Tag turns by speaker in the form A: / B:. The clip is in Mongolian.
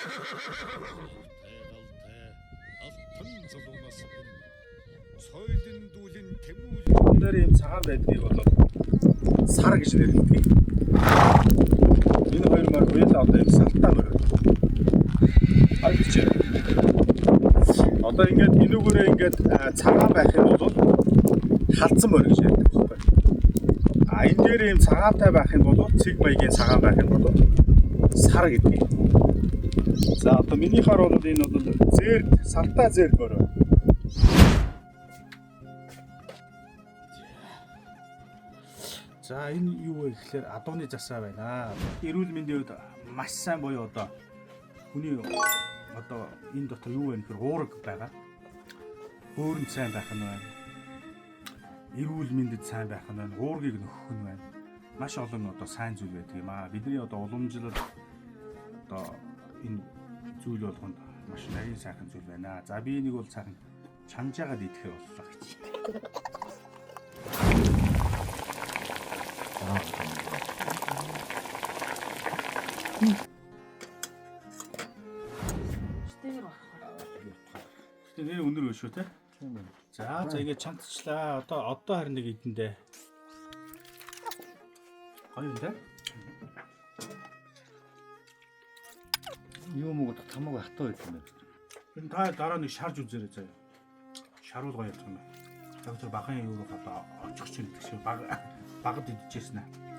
A: Тайгалтай алтан зулуунаас энэ соёлын дүүлэн тэмүүлэн
B: дээр юм цагаан байдгийг бол сар гэж нэрлэдэг. Энэ хоёр мөр хоёулаа одоо юм салтаа мөр. Алчээ. Одоо ингээд энүүгээрээ ингээд цагаан байх юм бол халдсан мөр гэж ярьдаг байхгүй. А энэ дээр юм цагаантай байх юм бол цэг маягийн цагаан байх юм бол сар гэдэг. За одоо минийхаар бол энэ бол зэр салтаа зэр мөр. За энэ юу вэ гэхээр адууны засаа байна. Эрүүл мэндийн хувьд маш сайн буюу одоо хүний одоо энэ дотор юу вэ гэхээр уураг байгаа. Хөөрөнд сайн байх нь байна. Эрүүл мэндэд сайн байх нь байна. Уургийг нөхөх нь байна. Маш олон одоо сайн зүйл байдаг юм аа. Бидний одоо уламжлал одоо энэ зүйл болгонд маш нарийн сайхан зүйл байна. За би энийг бол цаахан чанжаагаад идэхээ боллоо гэж. Тэгээ өндөр байна шүү те. За ингээд чантчлаа. Одоо харин нэг идэндээ. Гоё те.
C: Юу мөгөд тамаг хатаа байт юм байна.
B: Энэ та дараа нэг шарж үзээрэй заяа. Шаруул гоё явах юм байна. Яг тэр багын юу одоо очих чинь гэсэн багад идчихсэн аа.